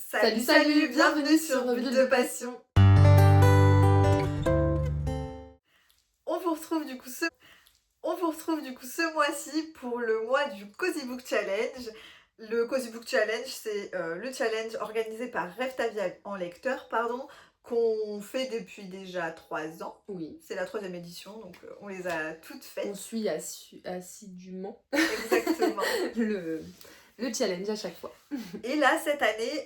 Salut, bienvenue sur Bulle de Passion. On vous retrouve du coup ce mois-ci pour le mois du Cozy Book Challenge. Le Cozy Book Challenge, c'est le challenge organisé par Rêve ta vie en lecteur, qu'on fait depuis déjà 3 ans. Oui. C'est la 3e édition, donc on les a toutes faites. On suit assidûment Exactement. le challenge à chaque fois. Et là, cette année,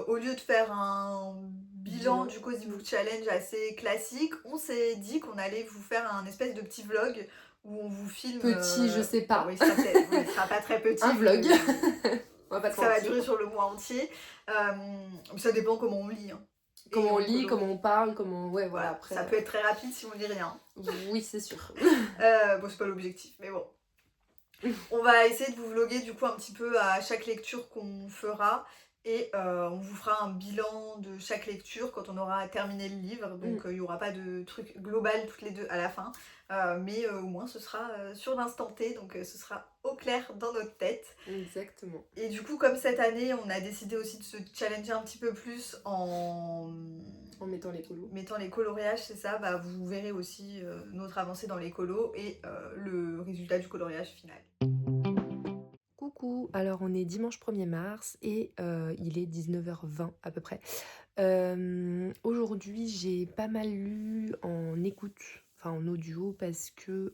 au lieu de faire un bilan du Cozy Book Challenge assez classique, on s'est dit qu'on allait vous faire un espèce de petit vlog où on vous filme... Petit, je sais pas. Oui, il sera pas très petit. Un vlog. Ça va durer sur le mois entier. Ça dépend comment on lit. Hein. Comment on lit, comment on parle, comment... Ouais, voilà, après... Ça peut être très rapide si on lit rien. Oui, c'est sûr. Bon, c'est pas l'objectif, mais bon. On va essayer de vous vlogger du coup un petit peu à chaque lecture qu'on fera et on vous fera un bilan de chaque lecture quand on aura terminé le livre, donc il n'y aura pas de truc global toutes les deux à la fin, mais au moins ce sera sur l'instant T, donc ce sera au clair dans notre tête. Exactement. Et du coup, comme cette année on a décidé aussi de se challenger un petit peu plus en mettant les colos. Mettant les coloriages, c'est ça, bah, vous verrez aussi notre avancée dans les colos et le résultat du coloriage final. Coucou, alors on est dimanche 1er mars et il est 19h20 à peu près. Aujourd'hui j'ai pas mal lu en écoute, enfin en audio, parce que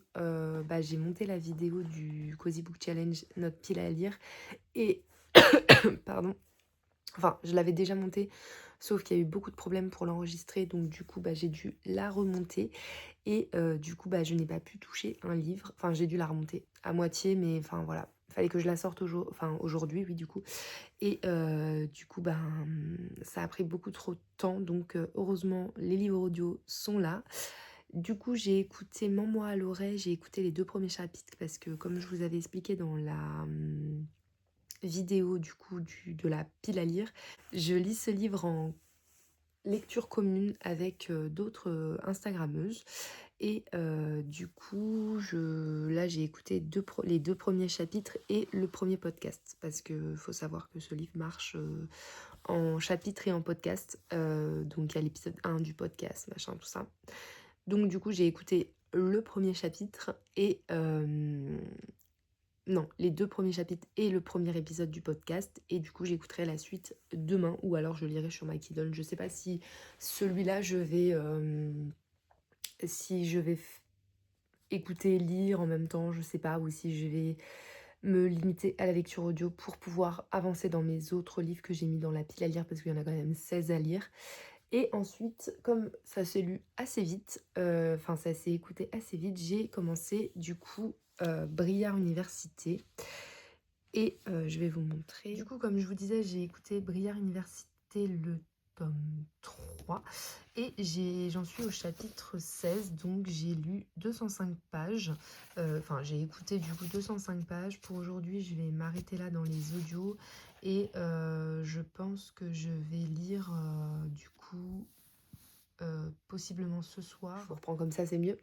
j'ai monté la vidéo du Cozy Book Challenge, notre pile à lire, et pardon, enfin je l'avais déjà montée, sauf qu'il y a eu beaucoup de problèmes pour l'enregistrer, donc du coup j'ai dû la remonter, et du coup je n'ai pas pu toucher un livre, enfin j'ai dû la remonter à moitié, mais enfin voilà, fallait que je la sorte aujourd'hui, oui, du coup. Et du coup, ça a pris beaucoup trop de temps. Donc, heureusement, les livres audio sont là. Du coup, j'ai écouté Mens-moi à l'oreille. J'ai écouté les 2 premiers chapitres parce que, comme je vous avais expliqué dans la vidéo du coup de la pile à lire, je lis ce livre en lecture commune avec d'autres Instagrammeuses. Et du coup, là j'ai écouté les 2 premiers chapitres et le premier podcast, parce que faut savoir que ce livre marche en chapitre et en podcast. Donc il y a l'épisode 1 du podcast, machin, tout ça. Donc du coup, j'ai écouté le premier chapitre et... non, les 2 premiers chapitres et le premier épisode du podcast. Et du coup, j'écouterai la suite demain, ou alors je lirai sur ma Kindle. Je sais pas si celui-là, si je vais écouter, lire en même temps, je sais pas, ou si je vais me limiter à la lecture audio pour pouvoir avancer dans mes autres livres que j'ai mis dans la pile à lire, parce qu'il y en a quand même 16 à lire. Et ensuite, comme ça s'est lu assez vite, ça s'est écouté assez vite, j'ai commencé du coup Briard Université. Et je vais vous montrer. Du coup, comme je vous disais, j'ai écouté Briard Université le tome 3 et j'en suis au chapitre 16, donc j'ai lu 205 pages. J'ai écouté du coup 205 pages. Pour aujourd'hui, je vais m'arrêter là dans les audios et je pense que je vais lire du coup possiblement ce soir. Je reprends comme ça, c'est mieux.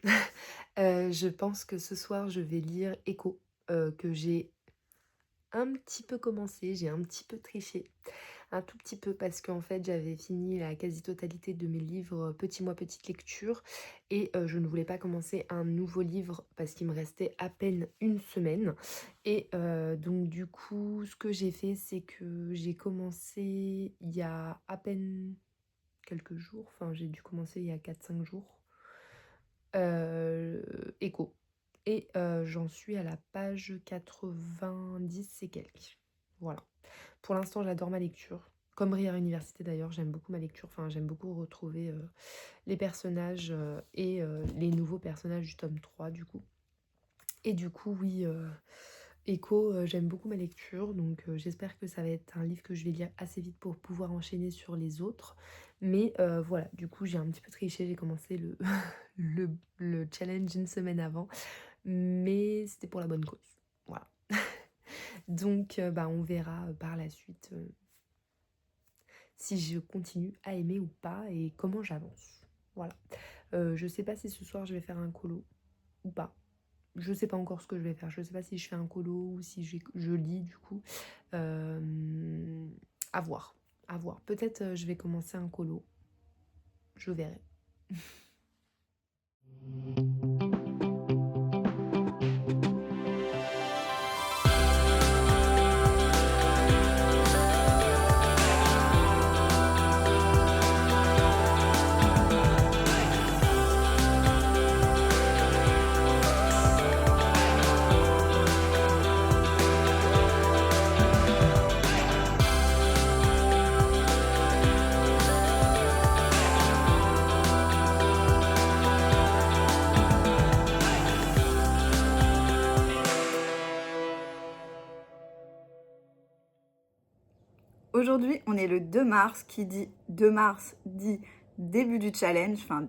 Je pense que ce soir, je vais lire Echo, que j'ai un petit peu commencé, j'ai un petit peu triché, un tout petit peu, parce qu'en fait j'avais fini la quasi-totalité de mes livres Petit Mois Petite Lecture et je ne voulais pas commencer un nouveau livre parce qu'il me restait à peine une semaine. Et donc du coup ce que j'ai fait, c'est que j'ai commencé il y a à peine quelques jours, enfin j'ai dû commencer il y a 4-5 jours, Echo. Et j'en suis à la page 90 et quelques. Voilà. Pour l'instant, j'adore ma lecture. Comme Briard Université d'ailleurs, j'aime beaucoup ma lecture. Enfin, j'aime beaucoup retrouver les personnages et les nouveaux personnages du tome 3 du coup. Et du coup, oui, Echo, j'aime beaucoup ma lecture. Donc j'espère que ça va être un livre que je vais lire assez vite pour pouvoir enchaîner sur les autres. Mais voilà, du coup, j'ai un petit peu triché. J'ai commencé le challenge une semaine avant. Mais c'était pour la bonne cause. Voilà. Donc on verra par la suite si je continue à aimer ou pas et comment j'avance. Voilà. Je sais pas si ce soir je vais faire un colo ou pas. Je sais pas encore ce que je vais faire. Je sais pas si je fais un colo ou si je lis du coup. À voir. À voir. Peut-être je vais commencer un colo. Je verrai. Aujourd'hui, on est le 2 mars, qui dit 2 mars dit début du challenge. Enfin,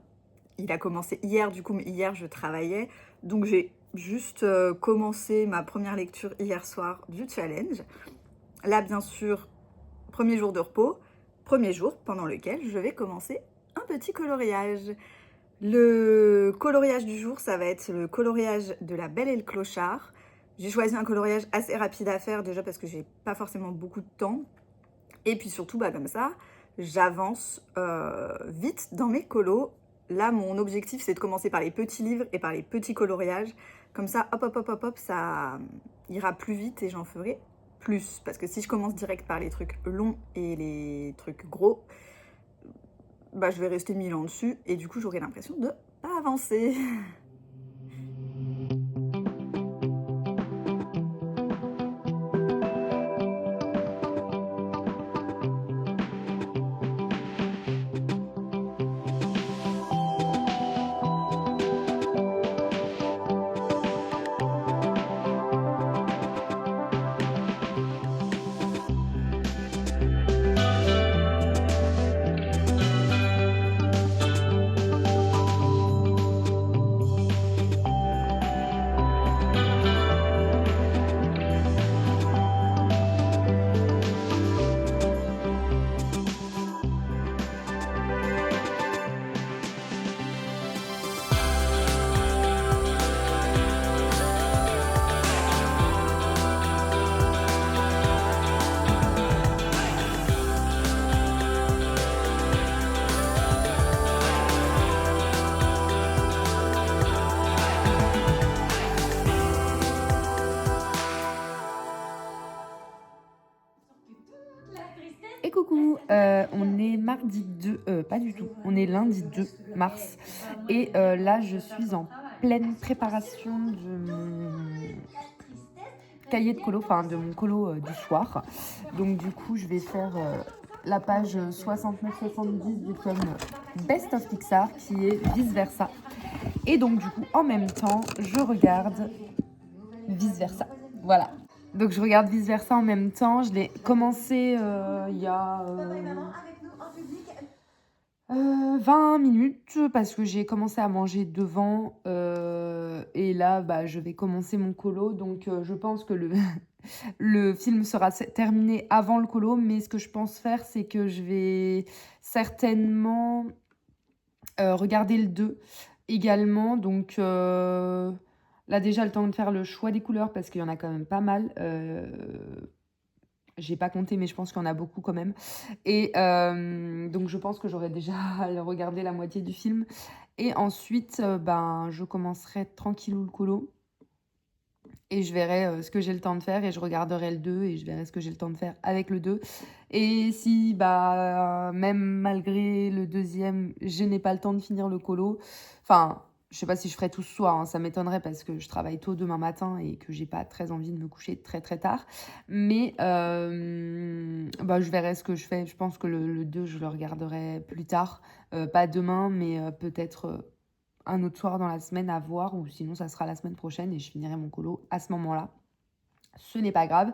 il a commencé hier du coup, mais hier je travaillais. Donc j'ai juste commencé ma première lecture hier soir du challenge. Là, bien sûr, premier jour de repos, premier jour pendant lequel je vais commencer un petit coloriage. Le coloriage du jour, ça va être le coloriage de La Belle et le Clochard. J'ai choisi un coloriage assez rapide à faire déjà parce que j'ai pas forcément beaucoup de temps. Et puis surtout, comme ça, j'avance vite dans mes colos. Là, mon objectif, c'est de commencer par les petits livres et par les petits coloriages. Comme ça, hop, hop, hop, hop, hop, ça ira plus vite et j'en ferai plus. Parce que si je commence direct par les trucs longs et les trucs gros, je vais rester 1000 ans dessus et du coup, j'aurai l'impression de pas avancer. Et coucou, on est mardi 2, pas du tout, on est lundi 2 mars et là je suis en pleine préparation de mon cahier de colo, enfin de mon colo du soir. Donc du coup je vais faire la page 69-70 du tome Best of Pixar qui est Vice Versa. Et donc du coup en même temps je regarde Vice Versa, voilà. Donc je regarde Vice Versa en même temps. Je l'ai commencé il y a 20 minutes parce que j'ai commencé à manger devant et là je vais commencer mon colo. Donc je pense que le film sera terminé avant le colo, mais ce que je pense faire, c'est que je vais certainement regarder le 2 également. Donc là déjà le temps de faire le choix des couleurs parce qu'il y en a quand même pas mal. J'ai pas compté mais je pense qu'il y en a beaucoup quand même. Et donc je pense que j'aurai déjà regardé la moitié du film. Et ensuite je commencerai tranquillou le colo. Et je verrai ce que j'ai le temps de faire et je regarderai le 2 et je verrai ce que j'ai le temps de faire avec le 2. Et si même malgré le deuxième, je n'ai pas le temps de finir le colo, enfin je sais pas si je ferai tout ce soir, hein, ça m'étonnerait parce que je travaille tôt demain matin et que j'ai pas très envie de me coucher très très tard. Mais je verrai ce que je fais. Je pense que le 2, je le regarderai plus tard. Pas demain, mais peut-être un autre soir dans la semaine à voir. Ou sinon, ça sera la semaine prochaine et je finirai mon colo à ce moment-là. Ce n'est pas grave.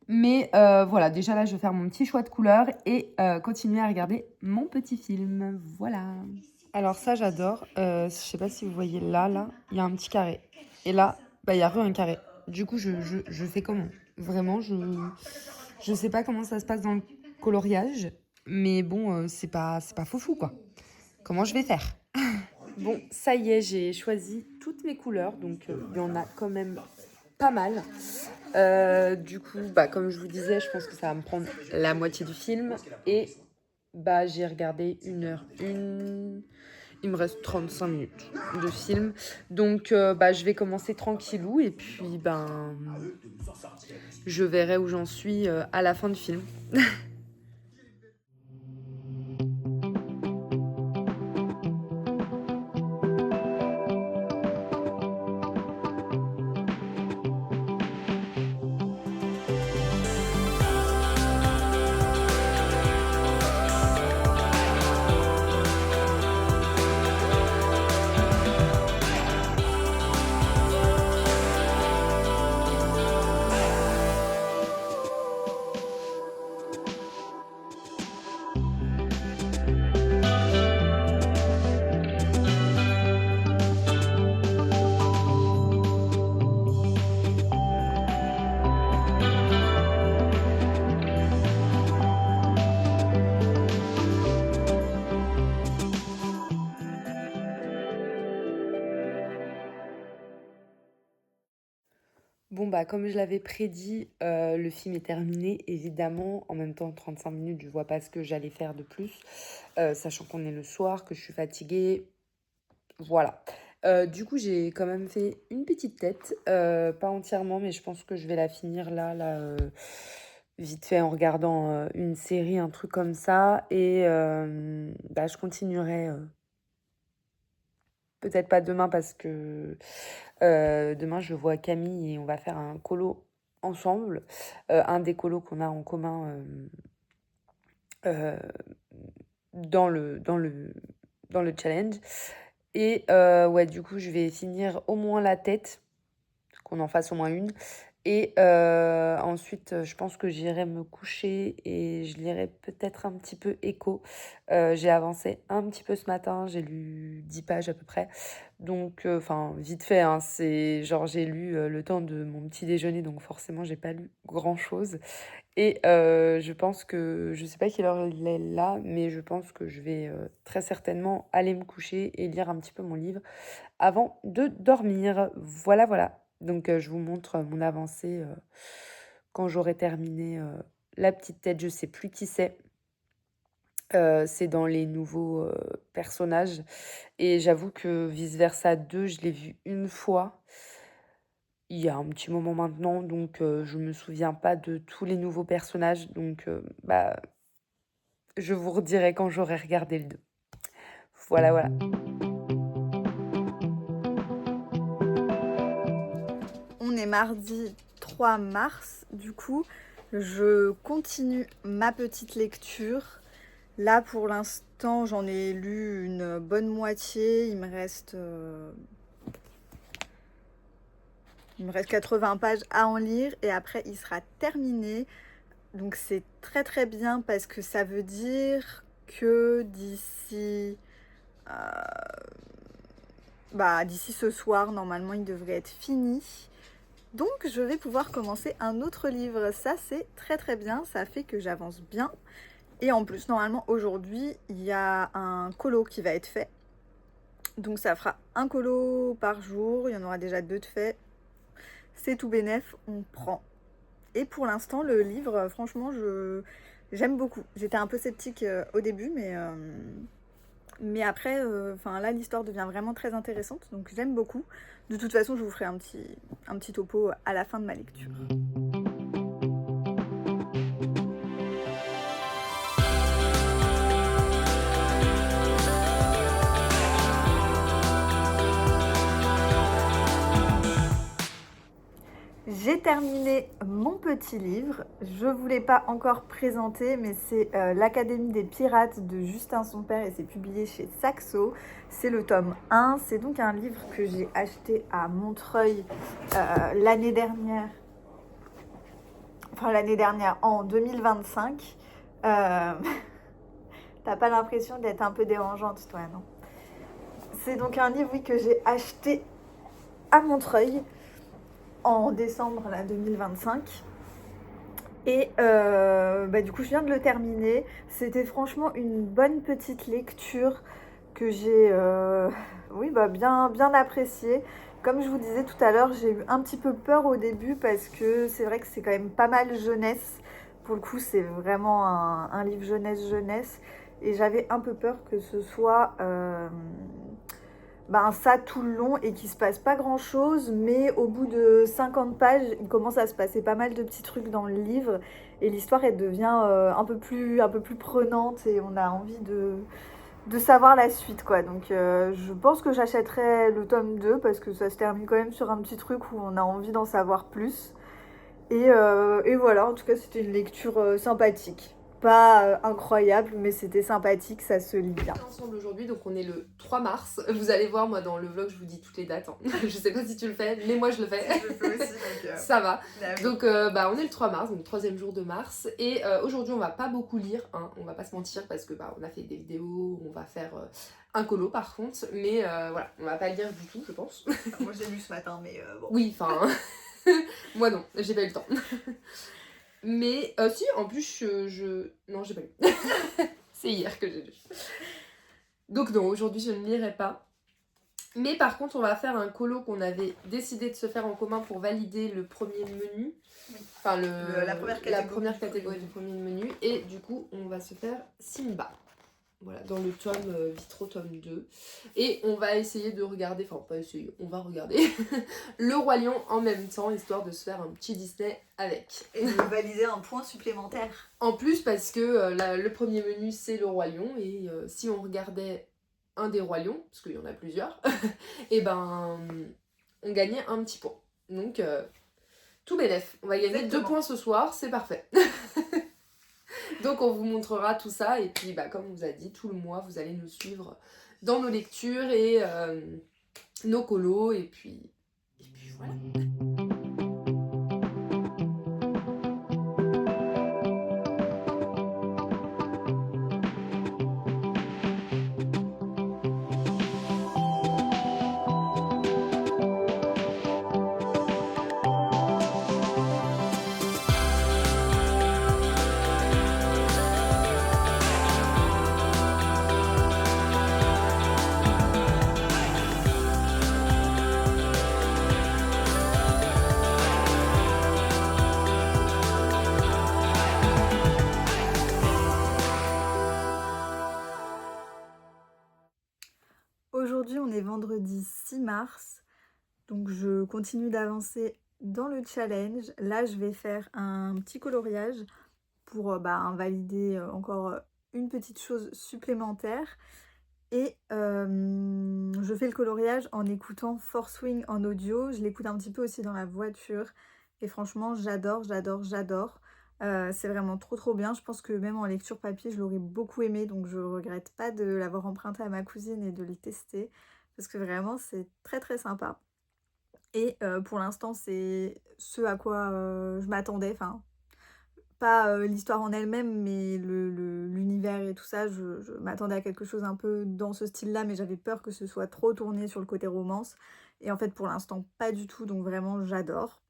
Mais voilà, déjà là, je vais faire mon petit choix de couleurs et continuer à regarder mon petit film. Voilà. Alors ça, j'adore. Je sais pas si vous voyez là, il y a un petit carré. Et là, il y a un carré. Du coup, je fais comment? Vraiment, je sais pas comment ça se passe dans le coloriage. Mais bon, c'est pas foufou, quoi. Comment je vais faire? Bon, ça y est, j'ai choisi toutes mes couleurs. Donc, il y en a quand même pas mal. Du coup, comme je vous disais, je pense que ça va me prendre la moitié du film et j'ai regardé 1 heure 1. Il me reste 35 minutes de film. Donc, je vais commencer tranquillou et puis, je verrai où j'en suis à la fin du film. Bon, comme je l'avais prédit, le film est terminé, évidemment. En même temps, 35 minutes, je vois pas ce que j'allais faire de plus, sachant qu'on est le soir, que je suis fatiguée. Voilà. Du coup, j'ai quand même fait une petite tête, pas entièrement, mais je pense que je vais la finir là, vite fait en regardant une série, un truc comme ça. Et je continuerai, peut-être pas demain parce que demain, je vois Camille et on va faire un colo ensemble. Un des colos qu'on a en commun euh, dans le challenge. Et ouais, du coup, je vais finir au moins la tête, qu'on en fasse au moins une. Et ensuite, je pense que j'irai me coucher et je lirai peut-être un petit peu Echo. J'ai avancé un petit peu ce matin, j'ai lu 10 pages à peu près. Donc, enfin, vite fait, hein, c'est genre j'ai lu le temps de mon petit déjeuner, donc forcément, j'ai pas lu grand-chose. Et je pense que, je sais pas quelle heure il est là, mais je pense que je vais très certainement aller me coucher et lire un petit peu mon livre avant de dormir. Voilà, voilà. Donc, je vous montre mon avancée quand j'aurai terminé la petite tête. Je sais plus qui c'est. C'est dans les nouveaux personnages. Et j'avoue que Vice Versa 2, je l'ai vu une fois. Il y a un petit moment maintenant, donc je me souviens pas de tous les nouveaux personnages. Donc, je vous redirai quand j'aurai regardé le 2. Voilà, voilà. On est mardi 3 mars, du coup, je continue ma petite lecture. Là, pour l'instant, j'en ai lu une bonne moitié. Il me reste 80 pages à en lire et après, il sera terminé. Donc, c'est très très bien parce que ça veut dire que d'ici ce soir, normalement, il devrait être fini. Donc, je vais pouvoir commencer un autre livre. Ça, c'est très très bien. Ça fait que j'avance bien. Et en plus, normalement, aujourd'hui, il y a un colo qui va être fait. Donc, ça fera un colo par jour. Il y en aura déjà 2 de fait. C'est tout bénef, on prend. Et pour l'instant, le livre, franchement, j'aime beaucoup. J'étais un peu sceptique au début, mais après, là, l'histoire devient vraiment très intéressante. Donc, j'aime beaucoup. De toute façon, je vous ferai un petit topo à la fin de ma lecture. J'ai terminé mon petit livre. Je ne vous l'ai pas encore présenté, mais c'est l'Académie des pirates de Justin son père et c'est publié chez Saxo. C'est le tome 1. C'est donc un livre que j'ai acheté à Montreuil l'année dernière. Enfin, l'année dernière, en 2025. T'as pas l'impression d'être un peu dérangeante, toi, non? C'est donc un livre, oui, que j'ai acheté à Montreuil en décembre 2025. Et du coup, je viens de le terminer. C'était franchement une bonne petite lecture que j'ai bien appréciée. comme je vous disais tout à l'heure, j'ai eu un petit peu peur au début parce que c'est vrai que c'est quand même pas mal jeunesse. Pour le coup, c'est vraiment un livre jeunesse. Et j'avais un peu peur que ce soit ça tout le long et qu'il se passe pas grand chose. Mais au bout de 50 pages, il commence à se passer pas mal de petits trucs dans le livre. Et l'histoire, elle devient un peu plus prenante et on a envie de savoir la suite, quoi. Donc je pense que j'achèterai le tome 2 parce que ça se termine quand même sur un petit truc où on a envie d'en savoir plus. Et voilà, en tout cas, c'était une lecture sympathique. Pas incroyable, mais c'était sympathique, ça se lit bien. Ensemble aujourd'hui, donc on est le 3 mars. Vous allez voir, moi dans le vlog, je vous dis toutes les dates. Hein. Je sais pas si tu le fais, mais moi je le fais. Je le fais aussi, donc ça va. oui. Donc on est le 3 mars, donc le troisième jour de mars. Et aujourd'hui, on va pas beaucoup lire, hein, on va pas se mentir, parce que on a fait des vidéos, on va faire un colo par contre. Mais voilà, on va pas lire du tout, je pense. Enfin, moi j'ai lu ce matin, mais bon. Oui, enfin. moi non, j'ai pas eu le temps. Mais si, en plus, non, j'ai pas lu. C'est hier que j'ai lu. Donc non, aujourd'hui, je ne lirai pas. Mais par contre, on va faire un colo qu'on avait décidé de se faire en commun pour valider le premier menu. Oui. Enfin, la première catégorie du premier menu. Et du coup, on va se faire Simba. Voilà, dans le tome Vitro, tome 2. Et on va essayer de regarder, enfin pas essayer, on va regarder Le Roi Lion en même temps, histoire de se faire un petit Disney avec. Et de valider un point supplémentaire. En plus parce que le premier menu c'est Le Roi Lion, et si on regardait un des Rois Lions, parce qu'il y en a plusieurs, et on gagnait un petit point. Donc tout bénef, on va gagner Exactement. 2 points ce soir, c'est parfait. Donc on vous montrera tout ça, et puis comme on vous a dit, tout le mois vous allez nous suivre dans nos lectures et nos colos, et puis voilà. Aujourd'hui, on est vendredi 6 mars, donc je continue d'avancer dans le challenge. Là, je vais faire un petit coloriage pour valider encore une petite chose supplémentaire. Et je fais le coloriage en écoutant Force Wing en audio. Je l'écoute un petit peu aussi dans la voiture. Et franchement, j'adore. C'est vraiment trop bien. Je pense que même en lecture papier, je l'aurais beaucoup aimé. Donc je regrette pas de l'avoir emprunté à ma cousine et de le tester. Parce que vraiment, c'est très sympa. Et pour l'instant, c'est ce à quoi je m'attendais. Enfin, pas l'histoire en elle-même, mais l'univers et tout ça. Je m'attendais à quelque chose un peu dans ce style-là, mais j'avais peur que ce soit trop tourné sur le côté romance. Et en fait, pour l'instant, pas du tout. Donc vraiment, j'adore.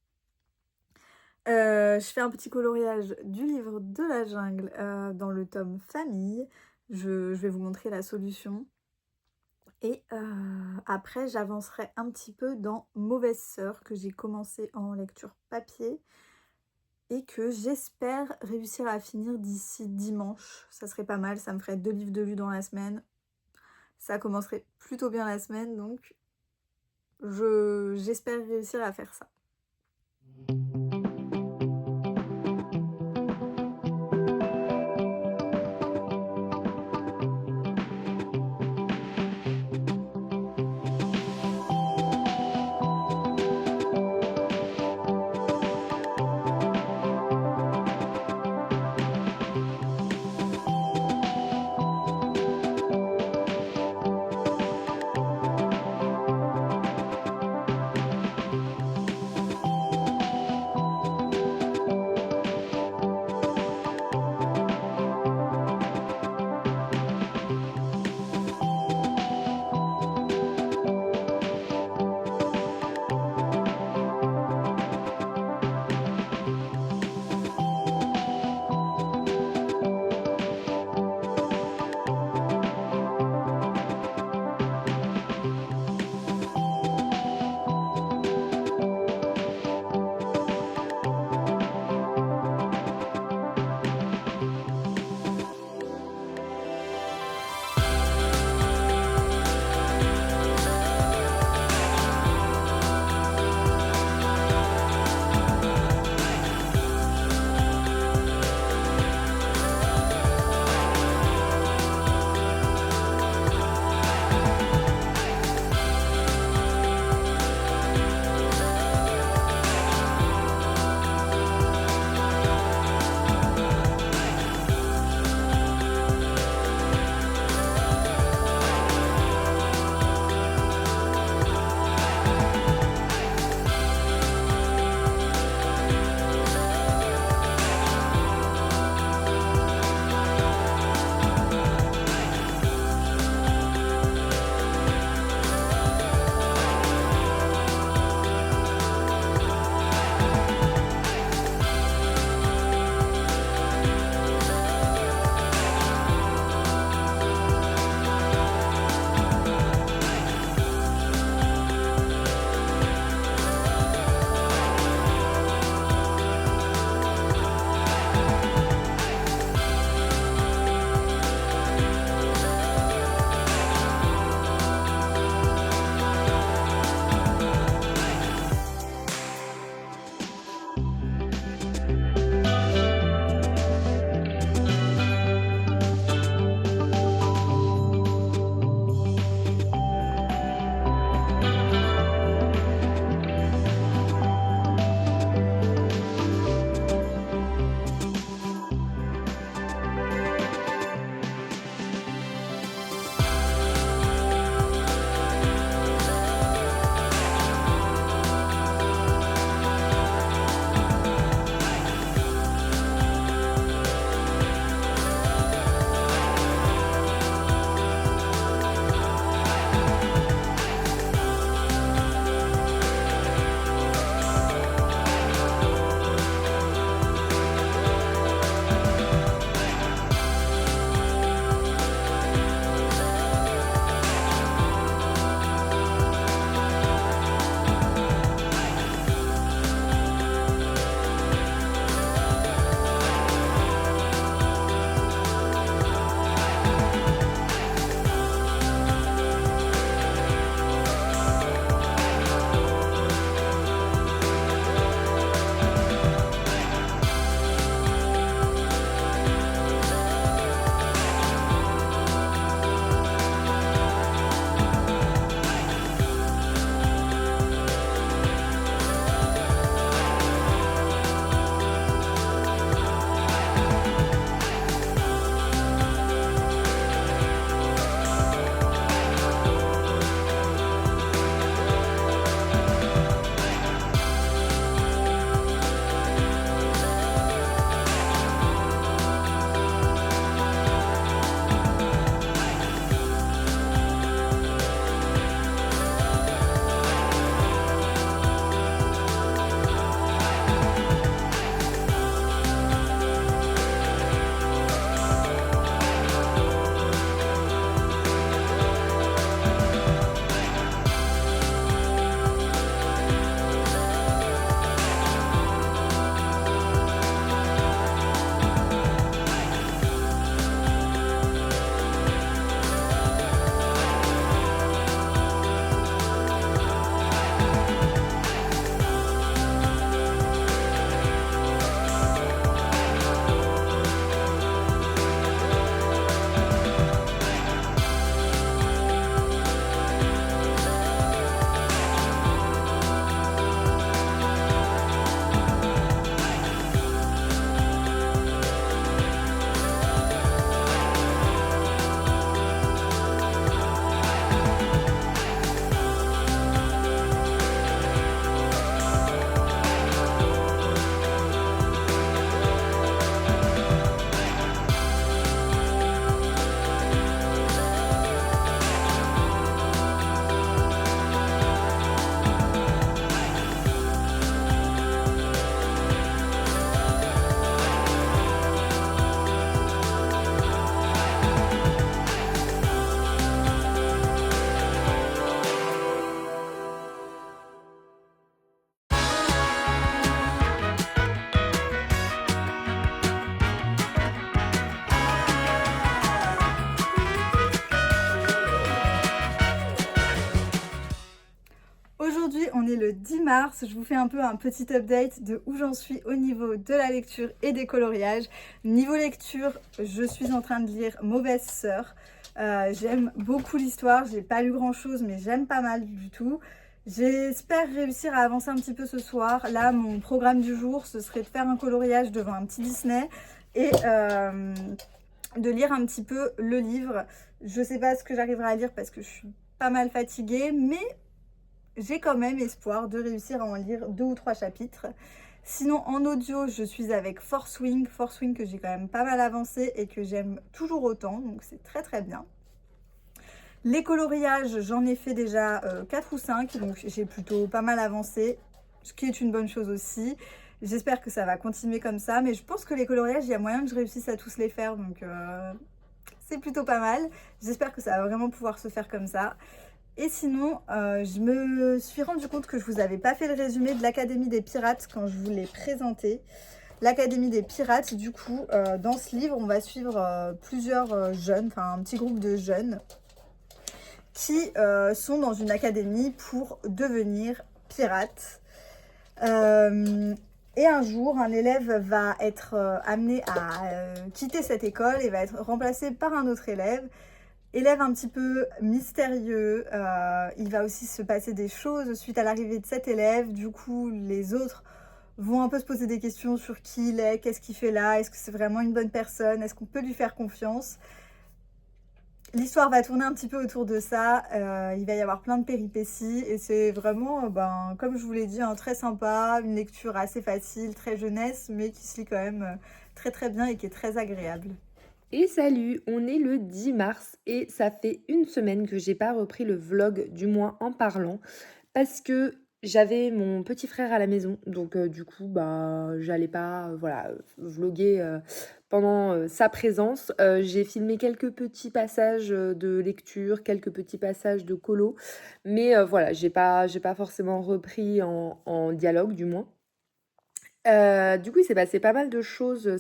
Je fais un petit coloriage du livre de la jungle dans le tome famille. Je vais vous montrer la solution. Et après, j'avancerai un petit peu dans Mauvaise Sœur, que j'ai commencé en lecture papier et que j'espère réussir à finir d'ici dimanche. Ça serait pas mal, ça me ferait 2 livres de lus dans la semaine. Ça commencerait plutôt bien la semaine, donc j'espère réussir à faire ça. est le 10 mars. Je vous fais un peu un petit update de où j'en suis au niveau de la lecture et des coloriages. Niveau lecture, je suis en train de lire Mauvaise Sœur. J'aime beaucoup l'histoire, j'ai pas lu grand chose mais j'aime pas mal du tout. J'espère réussir à avancer un petit peu ce soir. Là, mon programme du jour, ce serait de faire un coloriage devant un petit Disney et de lire un petit peu le livre. Je sais pas ce que j'arriverai à lire parce que je suis pas mal fatiguée, mais j'ai quand même espoir de réussir à en lire 2 ou 3 chapitres. Sinon, en audio, je suis avec Force Wing que j'ai quand même pas mal avancé et que j'aime toujours autant, donc c'est très très bien. Les coloriages, j'en ai fait déjà 4 ou 5, donc j'ai plutôt pas mal avancé, ce qui est une bonne chose aussi. J'espère que ça va continuer comme ça, mais je pense que les coloriages, il y a moyen que je réussisse à tous les faire, donc c'est plutôt pas mal. J'espère que ça va vraiment pouvoir se faire comme ça. Et sinon, je me suis rendu compte que je vous avais pas fait le résumé de l'Académie des Pirates quand je vous l'ai présenté. L'Académie des Pirates, du coup, dans ce livre, on va suivre plusieurs jeunes, enfin un petit groupe de jeunes qui sont dans une académie pour devenir pirates. Et un jour, un élève va être amené à quitter cette école et va être remplacé par un autre élève. Élève un petit peu mystérieux, il va aussi se passer des choses suite à l'arrivée de cet élève. Du coup, les autres vont un peu se poser des questions sur qui il est, qu'est-ce qu'il fait là, est-ce que c'est vraiment une bonne personne, est-ce qu'on peut lui faire confiance. L'histoire va tourner un petit peu autour de ça, il va y avoir plein de péripéties et c'est vraiment, comme je vous l'ai dit, très sympa, une lecture assez facile, très jeunesse, mais qui se lit quand même très très bien et qui est très agréable. Et salut, on est le 10 mars et ça fait une semaine que j'ai pas repris le vlog, du moins en parlant, parce que j'avais mon petit frère à la maison, donc du coup, j'allais pas, voilà, vlogger pendant sa présence. J'ai filmé quelques petits passages de lecture, quelques petits passages de colo, mais voilà, j'ai pas forcément repris en dialogue, du moins. Du coup, il s'est passé pas mal de choses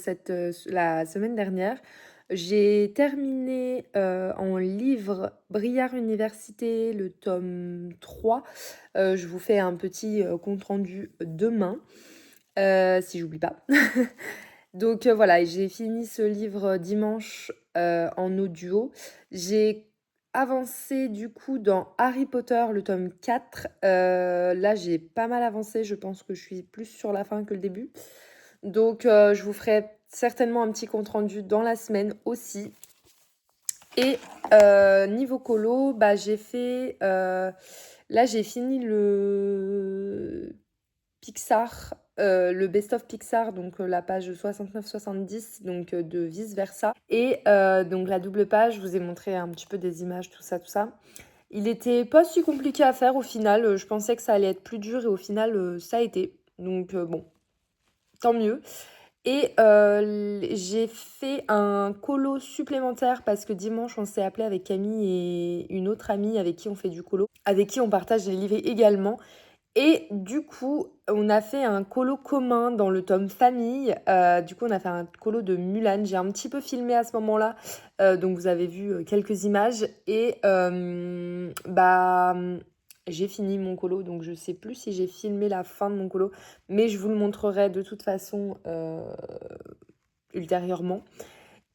la semaine dernière. J'ai terminé en livre Briard Université, le tome 3. Je vous fais un petit compte rendu demain, si j'oublie pas. Donc voilà, j'ai fini ce livre dimanche en audio. J'ai avancé du coup dans Harry Potter, le tome 4. Là, j'ai pas mal avancé. Je pense que je suis plus sur la fin que le début. Donc je vous ferai certainement un petit compte rendu dans la semaine aussi. Et niveau colo, j'ai fait... là, j'ai fini le Pixar, le best-of Pixar, donc la page 69-70, donc de vice versa. Et donc la double page, je vous ai montré un petit peu des images, tout ça, tout ça. Il était pas si compliqué à faire au final. Je pensais que ça allait être plus dur et au final, ça a été. Donc bon, tant mieux. Et j'ai fait un colo supplémentaire parce que dimanche, on s'est appelé avec Camille et une autre amie avec qui on fait du colo, avec qui on partage les livres également. Et du coup, on a fait un colo commun dans le tome famille. Du coup, on a fait un colo de Mulan. J'ai un petit peu filmé à ce moment-là. Donc, vous avez vu quelques images. Et j'ai fini mon colo. Donc, je sais plus si j'ai filmé la fin de mon colo. Mais je vous le montrerai de toute façon ultérieurement.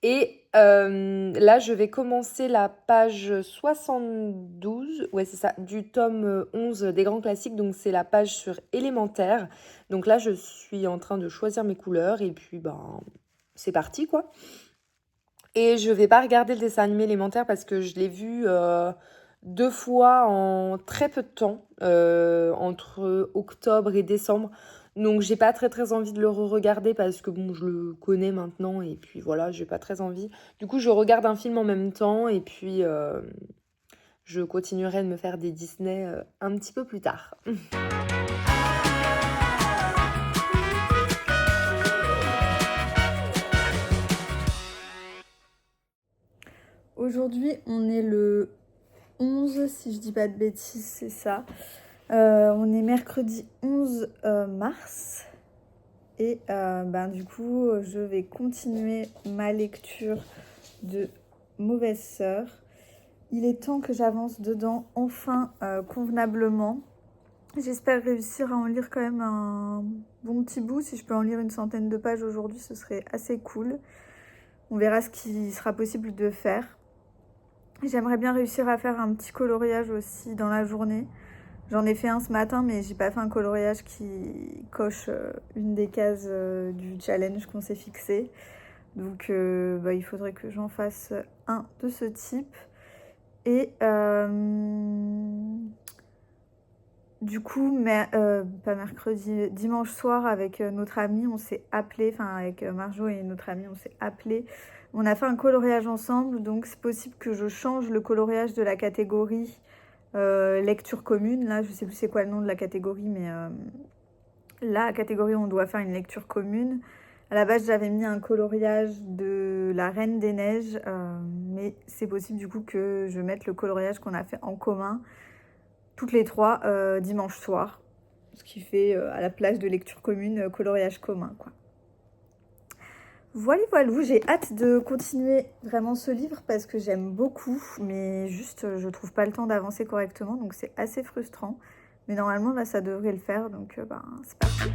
Et là, je vais commencer la page 72, ouais c'est ça, du tome 11 des grands classiques, donc c'est la page sur élémentaire. Donc là, je suis en train de choisir mes couleurs et puis c'est parti quoi. Et je vais pas regarder le dessin animé élémentaire parce que je l'ai vu 2 fois en très peu de temps, entre octobre et décembre. Donc j'ai pas très très envie de le re-regarder parce que bon, je le connais maintenant et puis voilà, j'ai pas très envie. Du coup, je regarde un film en même temps et puis je continuerai de me faire des Disney un petit peu plus tard. Aujourd'hui, on est le 11, si je dis pas de bêtises, c'est ça. On est mercredi 11 mars. Et du coup, je vais continuer ma lecture de Mauvaise Sœur. Il est temps que j'avance dedans enfin convenablement. J'espère réussir à en lire quand même un bon petit bout. Si je peux en lire une centaine de pages aujourd'hui, ce serait assez cool. On verra ce qui sera possible de faire. J'aimerais bien réussir à faire un petit coloriage aussi dans la journée. J'en ai fait un ce matin, mais j'ai pas fait un coloriage qui coche une des cases du challenge qu'on s'est fixé. Donc il faudrait que j'en fasse un de ce type. Et du coup, pas mercredi, dimanche soir avec notre ami, on s'est appelé, enfin avec Marjo et notre ami, on s'est appelé. On a fait un coloriage ensemble, donc c'est possible que je change le coloriage de la catégorie lecture commune. Là, je sais plus c'est quoi le nom de la catégorie, mais la catégorie où on doit faire une lecture commune. À la base, j'avais mis un coloriage de la Reine des Neiges, mais c'est possible du coup que je mette le coloriage qu'on a fait en commun, toutes les trois, dimanche soir. Ce qui fait à la place de lecture commune, coloriage commun, quoi. Voilà, j'ai hâte de continuer vraiment ce livre parce que j'aime beaucoup, mais juste je trouve pas le temps d'avancer correctement, donc c'est assez frustrant. Mais normalement là ça devrait le faire, donc c'est parti.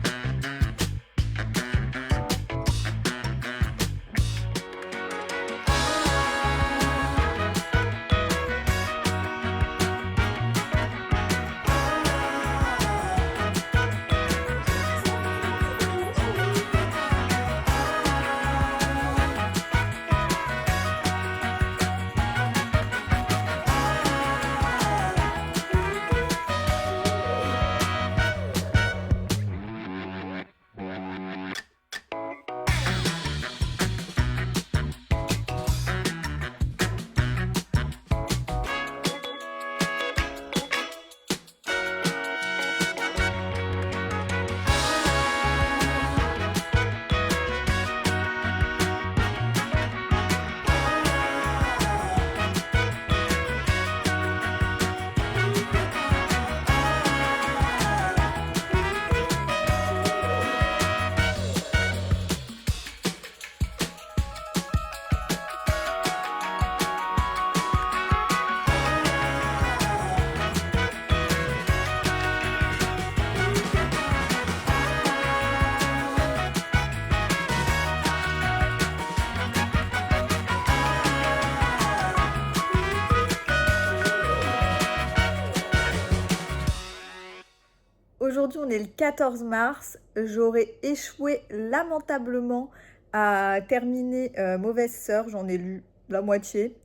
Aujourd'hui, on est le 14 mars. J'aurais échoué lamentablement à terminer Mauvaise Sœur. J'en ai lu la moitié.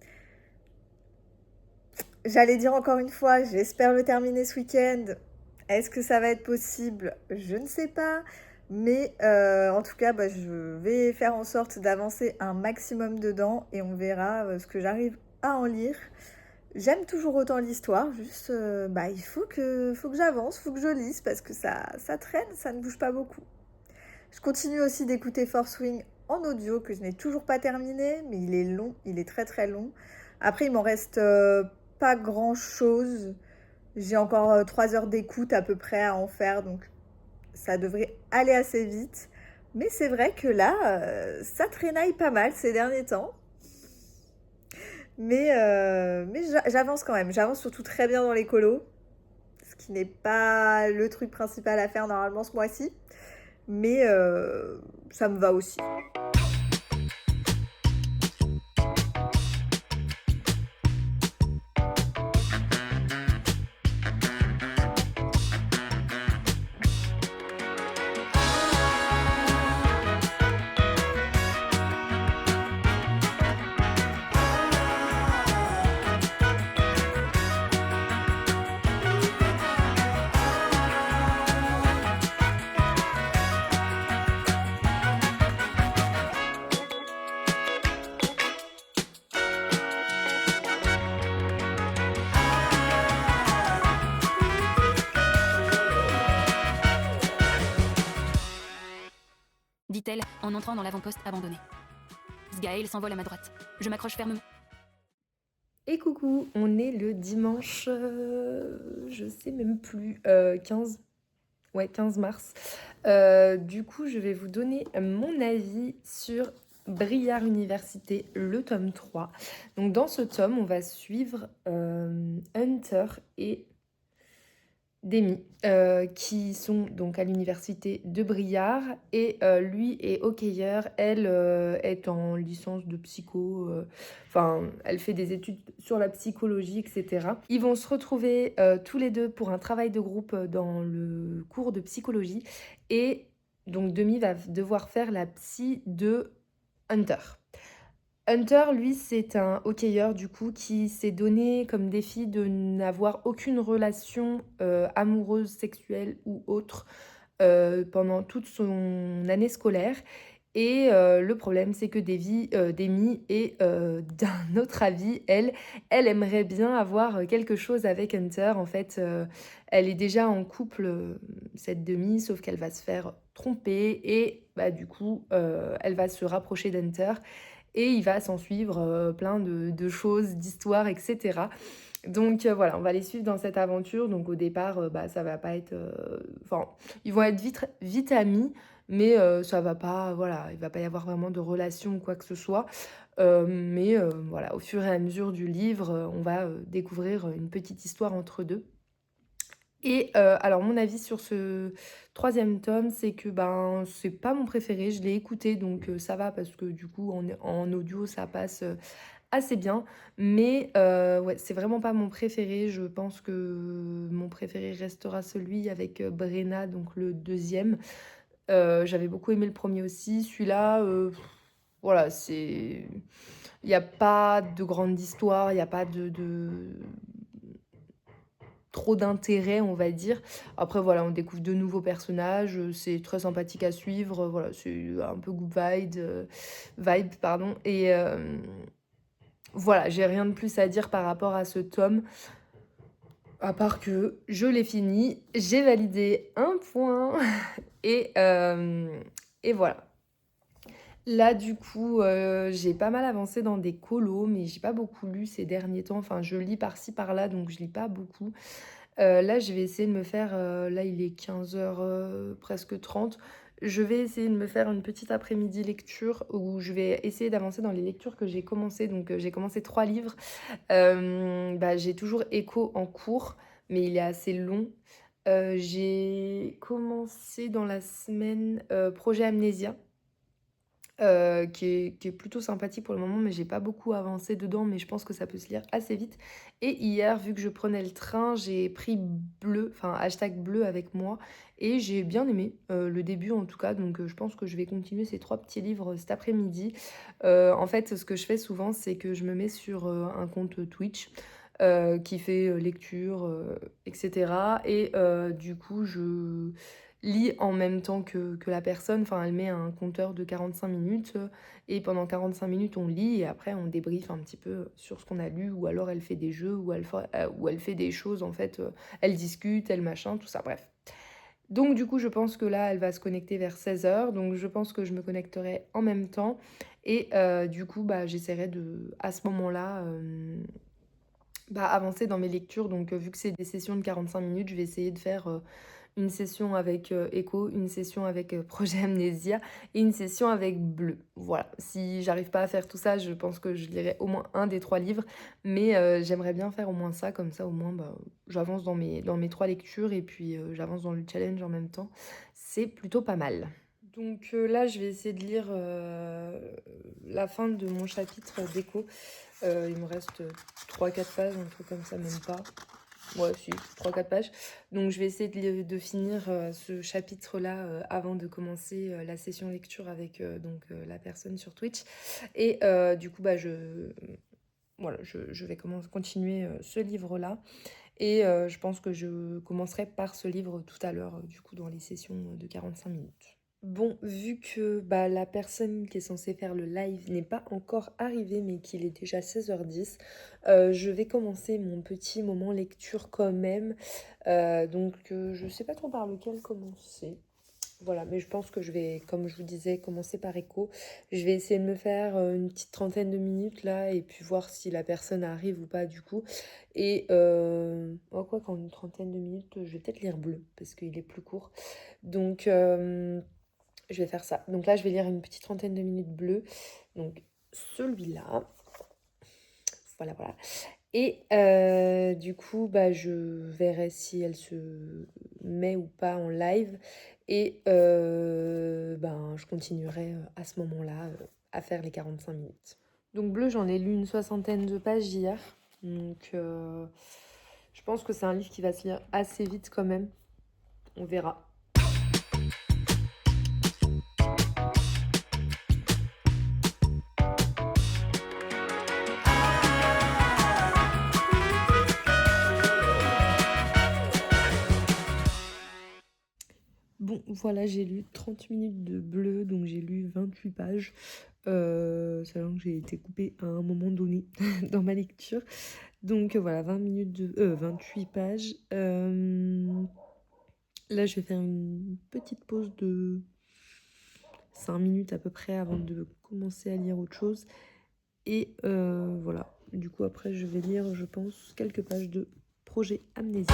J'allais dire encore une fois, j'espère le terminer ce week-end. Est-ce que ça va être possible? Je ne sais pas. Mais en tout cas, je vais faire en sorte d'avancer un maximum dedans et on verra ce que j'arrive à en lire. J'aime toujours autant l'histoire, juste il faut que j'avance, il faut que je lise parce que ça traîne, ça ne bouge pas beaucoup. Je continue aussi d'écouter Force Wing en audio que je n'ai toujours pas terminé, mais il est long, il est très très long. Après, il m'en reste pas grand chose. J'ai encore 3 heures d'écoute à peu près à en faire, donc ça devrait aller assez vite. Mais c'est vrai que là, ça traînaille pas mal ces derniers temps. Mais j'avance quand même. J'avance surtout très bien dans les colos. Ce qui n'est pas le truc principal à faire normalement ce mois-ci. Mais ça me va aussi. Dit-elle en entrant dans l'avant-poste abandonné. Sgaël s'envole à ma droite. Je m'accroche fermement. Et coucou, on est le dimanche, je sais même plus, 15 mars. Du coup, je vais vous donner mon avis sur Briard Université, le tome 3. Donc dans ce tome, on va suivre Hunter et d'Amy, qui sont donc à l'université de Briare et lui est hockeyeur, elle est en licence de psycho, enfin elle fait des études sur la psychologie, etc. Ils vont se retrouver tous les deux pour un travail de groupe dans le cours de psychologie et donc Demi va devoir faire la psy de Hunter. Hunter, lui, c'est un hockeyeur du coup qui s'est donné comme défi de n'avoir aucune relation amoureuse, sexuelle ou autre pendant toute son année scolaire. Et le problème, c'est que Demi est d'un autre avis. Elle aimerait bien avoir quelque chose avec Hunter. En fait, elle est déjà en couple, cette Demi, sauf qu'elle va se faire tromper et bah, du coup, elle va se rapprocher d'Hunter et il va s'en suivre plein de choses, d'histoires, etc. Donc voilà, on va les suivre dans cette aventure. Donc au départ, bah, ça va pas être... Enfin, ils vont être vite amis, mais ça va pas... Voilà, il va pas y avoir vraiment de relation ou quoi que ce soit. Mais voilà, au fur et à mesure du livre, on va découvrir une petite histoire entre deux. Et alors mon avis sur ce troisième tome, c'est que ben c'est pas mon préféré, je l'ai écouté donc ça va parce que du coup en audio ça passe assez bien. Mais ouais, c'est vraiment pas mon préféré, je pense que mon préféré restera celui avec Brenna, donc le deuxième. J'avais beaucoup aimé le premier aussi, celui-là, voilà, c'est... Il n'y a pas de grande histoire, il n'y a pas de trop d'intérêt, on va dire. Après, voilà, on découvre de nouveaux personnages, c'est très sympathique à suivre, voilà, c'est un peu good vibe, pardon. Et voilà, j'ai rien de plus à dire par rapport à ce tome, à part que je l'ai fini, j'ai validé un point, et, euh, et voilà. Là, du coup, j'ai pas mal avancé dans des colos, mais j'ai pas beaucoup lu ces derniers temps. Enfin, je lis par-ci, par-là, donc je lis pas beaucoup. Là, je vais essayer de me faire... là, il est 15h, presque 30. Je vais essayer de me faire une petite après-midi lecture où je vais essayer d'avancer dans les lectures que j'ai commencé. Donc, j'ai commencé 3 livres. Bah, j'ai toujours Echo en cours, mais il est assez long. J'ai commencé dans la semaine Projet Amnésia. Qui est plutôt sympathique pour le moment, mais j'ai pas beaucoup avancé dedans, mais je pense que ça peut se lire assez vite. Et hier, vu que je prenais le train, j'ai pris bleu, enfin hashtag bleu avec moi, et j'ai bien aimé le début en tout cas, donc je pense que je vais continuer ces 3 petits livres cet après-midi. En fait, ce que je fais souvent, c'est que je me mets sur un compte Twitch qui fait lecture, etc. Et du coup, je lit en même temps que la personne. Enfin, elle met un compteur de 45 minutes et pendant 45 minutes, on lit et après, on débriefe un petit peu sur ce qu'on a lu ou alors elle fait des jeux ou elle fait des choses en fait. Elle discute, elle machin, tout ça, bref. Donc du coup, je pense que là, elle va se connecter vers 16h. Donc je pense que je me connecterai en même temps. Et du coup, bah, j'essaierai de, à ce moment-là, bah, avancer dans mes lectures. Donc vu que c'est des sessions de 45 minutes, je vais essayer de faire une session avec Echo, une session avec Projet Amnésia et une session avec Bleu. Voilà, si j'arrive pas à faire tout ça, je pense que je lirai au moins un des 3 livres, mais j'aimerais bien faire au moins ça, comme ça au moins bah, j'avance dans mes 3 lectures et puis j'avance dans le challenge en même temps. C'est plutôt pas mal. Donc là, je vais essayer de lire la fin de mon chapitre d'Echo. Il me reste 3-4 pages, un truc comme ça, même pas. Ouais, si, 3-4 pages. Donc je vais essayer de finir ce chapitre-là avant de commencer la session lecture avec la personne sur Twitch. Et du coup, bah, voilà, je vais continuer ce livre-là. Et je pense que je commencerai par ce livre tout à l'heure, du coup, dans les sessions de 45 minutes. Bon, vu que bah, la personne qui est censée faire le live n'est pas encore arrivée, mais qu'il est déjà 16h10, je vais commencer mon petit moment lecture quand même. Je sais pas trop par lequel commencer. Voilà, mais je pense que je vais, comme je vous disais, commencer par Echo. Je vais essayer de me faire une petite trentaine de minutes là, et puis voir si la personne arrive ou pas du coup. Et quoi qu'en une trentaine de minutes, je vais peut-être lire Bleu, parce qu'il est plus court. Donc... je vais faire ça. Donc là, je vais lire une petite trentaine de minutes Bleu. Donc celui-là. Voilà, voilà. Et du coup, je verrai si elle se met ou pas en live. Et je continuerai à ce moment-là à faire les 45 minutes. Donc Bleu, j'en ai lu une 60aine de pages hier. Donc je pense que c'est un livre qui va se lire assez vite quand même. On verra. Bon, voilà, j'ai lu 30 minutes de Bleu, donc j'ai lu 28 pages. Sachant que j'ai été coupée à un moment donné dans ma lecture. Donc voilà, 28 pages. Là, je vais faire une petite pause de 5 minutes à peu près avant de commencer à lire autre chose. Et voilà, du coup après je vais lire, je pense, quelques pages de Projet Amnésie.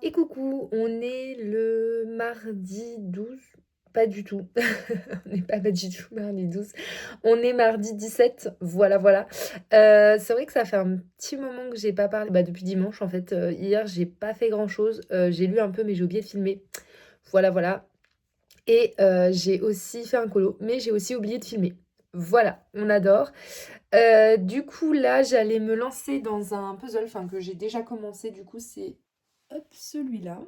Et coucou, on est le mardi 12. Pas du tout. On n'est pas du tout mardi 12. On est mardi 17. Voilà. C'est vrai que ça fait un petit moment que j'ai pas parlé. Depuis dimanche, en fait. Hier, j'ai pas fait grand-chose. J'ai lu un peu, mais j'ai oublié de filmer. Voilà. Et j'ai aussi fait un colo, mais j'ai aussi oublié de filmer. Voilà, on adore. Du coup, là, j'allais me lancer dans un puzzle, que j'ai déjà commencé. Du coup, c'est celui-là.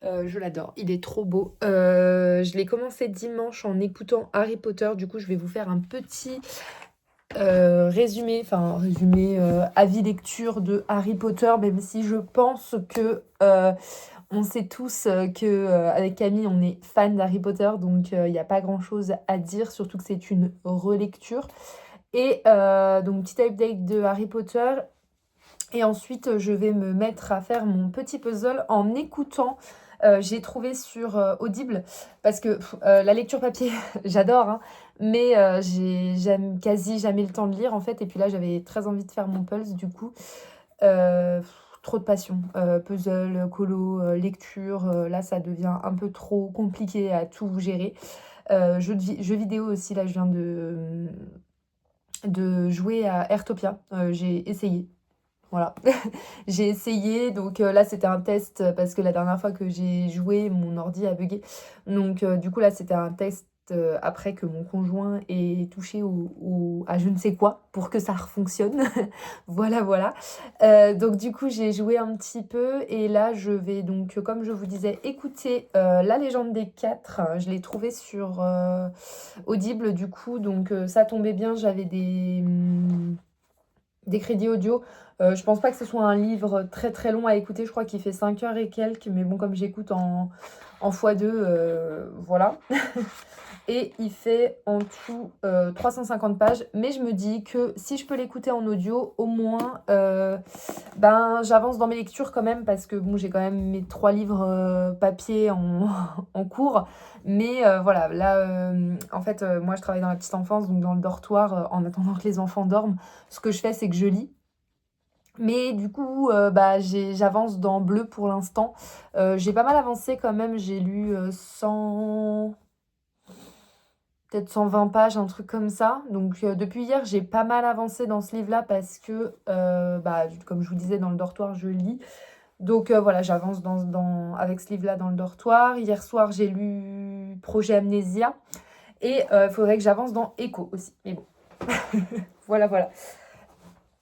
Je l'adore, il est trop beau. Je l'ai commencé dimanche en écoutant Harry Potter. Du coup, je vais vous faire un petit résumé, avis lecture de Harry Potter, même si je pense que on sait tous que avec Camille, on est fan d'Harry Potter, donc il n'y a pas grand-chose à dire, surtout que c'est une relecture. Et donc, petite update de Harry Potter. Et ensuite, je vais me mettre à faire mon petit puzzle en écoutant. J'ai trouvé sur Audible, parce que la lecture papier, j'adore, hein, mais j'aime quasi jamais le temps de lire, en fait. Et puis là, j'avais très envie de faire mon pulse, du coup. Trop de passion. Puzzle, colo, lecture, là, ça devient un peu trop compliqué à tout gérer. Jeux vidéo aussi, là, je viens de jouer à Airtopia. J'ai essayé. Voilà, j'ai essayé, donc là c'était un test parce que la dernière fois que j'ai joué, mon ordi a bugué. Donc du coup là c'était un test après que mon conjoint ait touché à je ne sais quoi pour que ça refonctionne. Voilà. Donc du coup j'ai joué un petit peu et là je vais donc, comme je vous disais, écouter La Légende des 4. Je l'ai trouvé sur Audible du coup, donc ça tombait bien, j'avais des crédits audio. Je pense pas que ce soit un livre très très long à écouter, je crois qu'il fait 5 heures et quelques, mais bon, comme j'écoute en x2, voilà. Et il fait en tout 350 pages, mais je me dis que si je peux l'écouter en audio, au moins j'avance dans mes lectures quand même, parce que bon, j'ai quand même mes 3 livres papier en cours, mais voilà, là en fait moi je travaille dans la petite enfance, donc dans le dortoir, en attendant que les enfants dorment, ce que je fais c'est que je lis. Mais du coup, j'avance dans Bleu pour l'instant. J'ai pas mal avancé quand même. J'ai lu peut-être 120 pages, un truc comme ça. Donc depuis hier, j'ai pas mal avancé dans ce livre-là parce que, comme je vous disais, dans le dortoir, je lis. Donc voilà, j'avance avec ce livre-là dans le dortoir. Hier soir, j'ai lu Projet Amnésia. Et il faudrait que j'avance dans Echo aussi. Mais bon, voilà.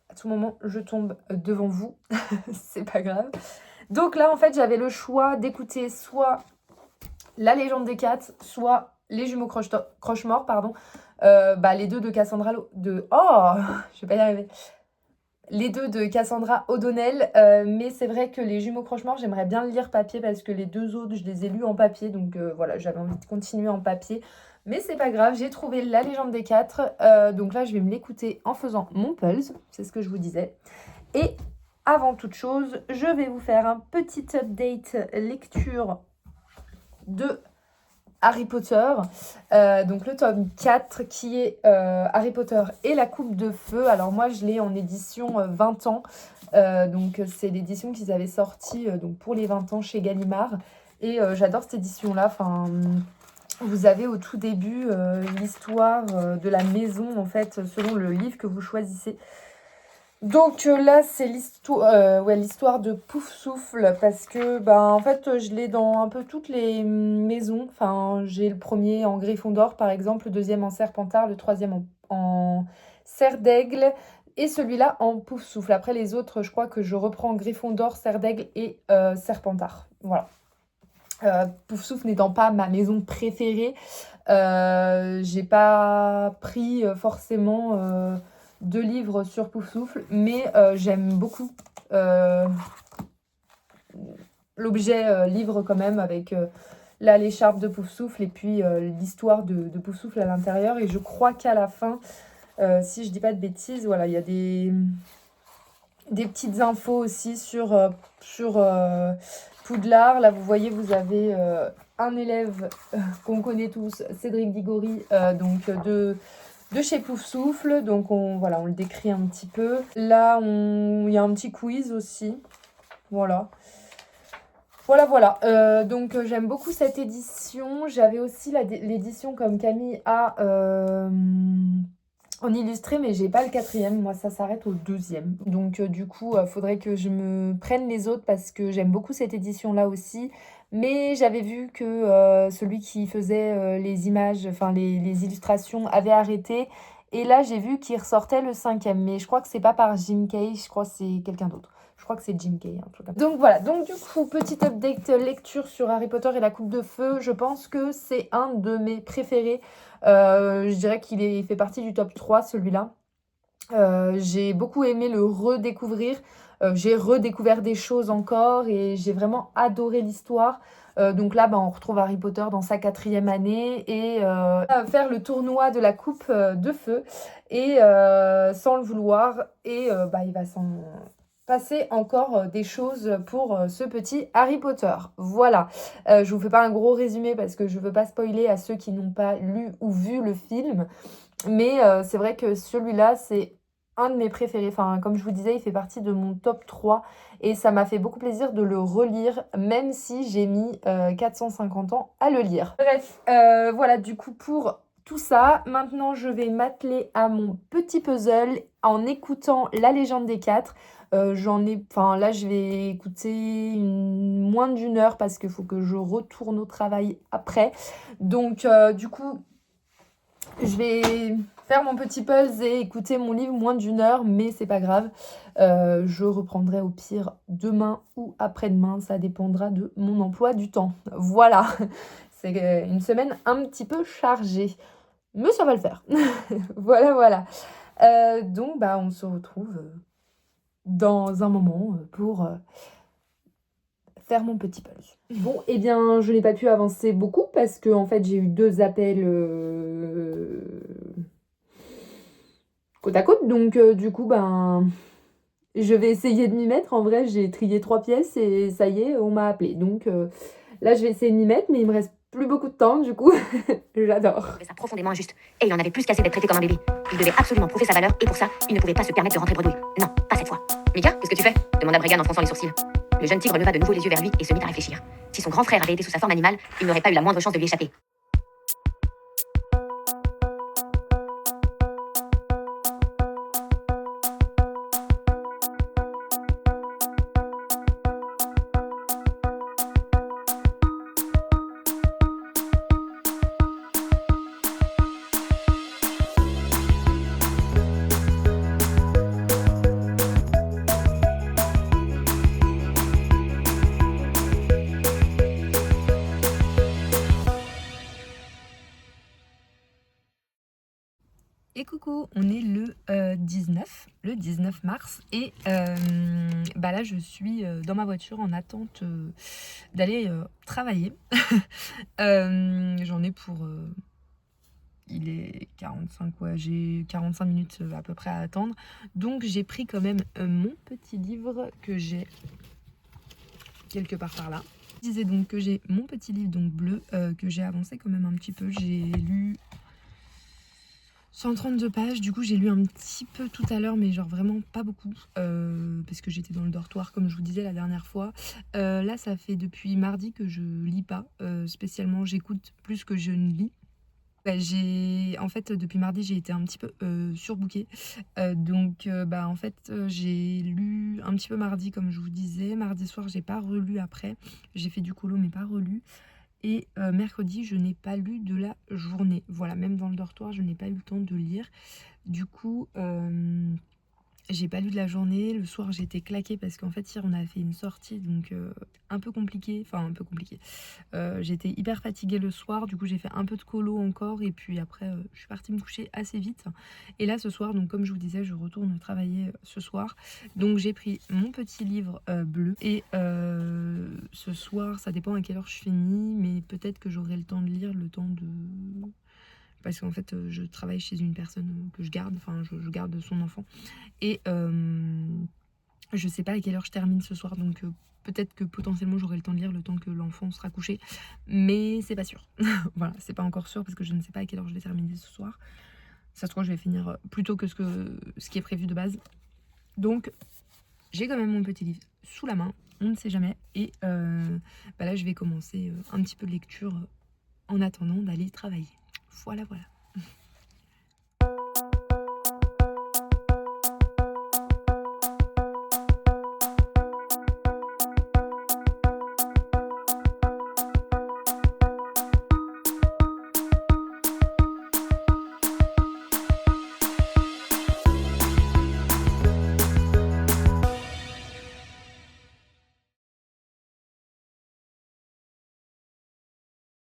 À tout moment, je tombe devant vous. C'est pas grave. Donc là, en fait, j'avais le choix d'écouter soit La Légende des 4, soit Les Jumeaux Croche-Mort, pardon. Les deux de Cassandra... je vais pas y arriver. Les deux de Cassandra O'Donnell. Mais c'est vrai que Les Jumeaux Croche-Mort, j'aimerais bien le lire papier parce que les deux autres, je les ai lus en papier. Donc voilà, j'avais envie de continuer en papier. Mais c'est pas grave, j'ai trouvé La Légende des 4. Donc là, je vais me l'écouter en faisant mon pulse. C'est ce que je vous disais. Et avant toute chose, je vais vous faire un petit update lecture de Harry Potter. Donc le tome 4 qui est Harry Potter et la coupe de feu. Alors moi je l'ai en édition 20 ans. Donc c'est l'édition qu'ils avaient sortie donc pour les 20 ans chez Gallimard. Et j'adore cette édition-là. Enfin, vous avez au tout début l'histoire de la maison, en fait, selon le livre que vous choisissez. Donc là, c'est l'histoire de Poufsouffle, parce que, en fait, je l'ai dans un peu toutes les maisons. Enfin, j'ai le premier en Gryffondor, par exemple, le deuxième en Serpentard, le troisième en Serre d'Aigle, et celui-là en Poufsouffle. Après, les autres, je crois que je reprends Gryffondor, Serre d'Aigle et Serpentard. Voilà. Poufsouffle n'étant pas ma maison préférée, j'ai pas pris forcément de livres sur Poufsouffle, mais j'aime beaucoup l'objet livre quand même, avec là l'écharpe de Poufsouffle et puis l'histoire de Poufsouffle à l'intérieur. Et je crois qu'à la fin, si je dis pas de bêtises, voilà, il y a des petites infos aussi sur Poudlard. Là, vous voyez, vous avez un élève qu'on connaît tous, Cédric Diggory, donc de chez Poufsouffle. Donc, on le décrit un petit peu. Là, il y a un petit quiz aussi. Voilà. Voilà. Donc, j'aime beaucoup cette édition. J'avais aussi l'édition comme Camille a en illustré, mais j'ai pas le 4e. Moi, ça s'arrête au 2e. Donc, du coup, faudrait que je me prenne les autres parce que j'aime beaucoup cette édition-là aussi. Mais j'avais vu que celui qui faisait les images, enfin les illustrations, avait arrêté. Et là, j'ai vu qu'il ressortait le 5e. Mais je crois que c'est pas par Jim Kay, je crois que c'est quelqu'un d'autre. Je crois que c'est Jim Kay, un truc comme ça. Donc voilà, donc du coup, petit update lecture sur Harry Potter et la coupe de feu. Je pense que c'est un de mes préférés. Je dirais qu'il fait partie du top 3, celui-là. J'ai beaucoup aimé le redécouvrir. J'ai redécouvert des choses encore et j'ai vraiment adoré l'histoire. Donc là, on retrouve Harry Potter dans sa 4e année et faire le tournoi de la coupe de feu et sans le vouloir. Et il va s'en passer encore des choses pour ce petit Harry Potter. Voilà. Je vous fais pas un gros résumé parce que je veux pas spoiler à ceux qui n'ont pas lu ou vu le film. Mais c'est vrai que celui-là, c'est un de mes préférés. Enfin, comme je vous disais, il fait partie de mon top 3. Et ça m'a fait beaucoup plaisir de le relire, même si j'ai mis 450 ans à le lire. Bref, voilà, du coup, pour tout ça, maintenant, je vais m'atteler à mon petit puzzle en écoutant La Légende des 4. Là, je vais écouter moins d'1 heure parce qu'il faut que je retourne au travail après. Donc, du coup, je vais faire mon petit puzzle et écouter mon livre moins d'1 heure, mais c'est pas grave. Je reprendrai au pire demain ou après-demain, ça dépendra de mon emploi du temps. Voilà, c'est une semaine un petit peu chargée, mais ça va le faire. Voilà. Donc, on se retrouve dans un moment pour faire mon petit puzzle. Bon, eh bien, je n'ai pas pu avancer beaucoup parce que, en fait, j'ai eu 2 appels côte à côte. Donc, du coup, je vais essayer de m'y mettre. En vrai, j'ai trié 3 pièces et ça y est, on m'a appelé. Donc, là, je vais essayer de m'y mettre, mais il me reste plus beaucoup de temps, du coup. J'adore. C'est ça profondément injuste. Et il en avait plus qu'assez d'être traité comme un bébé. Il devait absolument prouver sa valeur et pour ça, il ne pouvait pas se permettre de rentrer bredouille. Non, pas cette fois. Mika, qu'est-ce que tu fais demanda Bregan en fronçant les sourcils. Le jeune tigre leva de nouveau les yeux vers lui et se mit à réfléchir. Si son grand frère avait été sous sa forme animale, il n'aurait pas eu la moindre chance de lui échapper. Et coucou, on est le 19 mars et là je suis dans ma voiture en attente d'aller travailler. J'en ai pour... il est 45, ouais, j'ai 45 minutes à peu près à attendre. Donc j'ai pris quand même mon petit livre que j'ai quelque part par là. Je disais donc que j'ai mon petit livre donc bleu, que j'ai avancé quand même un petit peu. J'ai lu 132 pages, du coup j'ai lu un petit peu tout à l'heure, mais genre vraiment pas beaucoup, parce que j'étais dans le dortoir comme je vous disais la dernière fois. Là ça fait depuis mardi que je lis pas, spécialement j'écoute plus que je ne lis. En fait, depuis mardi, j'ai été un petit peu surbookée. Donc, en fait, j'ai lu un petit peu mardi, comme je vous disais. Mardi soir, j'ai pas relu après. J'ai fait du colo, mais pas relu. Et mercredi, je n'ai pas lu de la journée. Voilà, même dans le dortoir, je n'ai pas eu le temps de lire. Du coup, j'ai pas lu de la journée. Le soir, j'étais claquée parce qu'en fait, hier, on a fait une sortie, donc un peu compliqué. Enfin, un peu compliqué. J'étais hyper fatiguée le soir, du coup, j'ai fait un peu de colo encore. Et puis après, je suis partie me coucher assez vite. Et là, ce soir, donc comme je vous disais, je retourne travailler ce soir. Donc, j'ai pris mon petit livre bleu. Et ce soir, ça dépend à quelle heure je finis, mais peut-être que j'aurai le temps de lire, le temps de... Parce qu'en fait, je travaille chez une personne que je garde, enfin, je garde son enfant. Et je sais pas à quelle heure je termine ce soir, donc peut-être que potentiellement j'aurai le temps de lire le temps que l'enfant sera couché, mais c'est pas sûr. Voilà, c'est pas encore sûr parce que je ne sais pas à quelle heure je vais terminer ce soir. Ça se trouve, je vais finir plus tôt que ce qui est prévu de base. Donc, j'ai quand même mon petit livre sous la main, on ne sait jamais. Et là, je vais commencer un petit peu de lecture en attendant d'aller travailler. Voilà, voilà.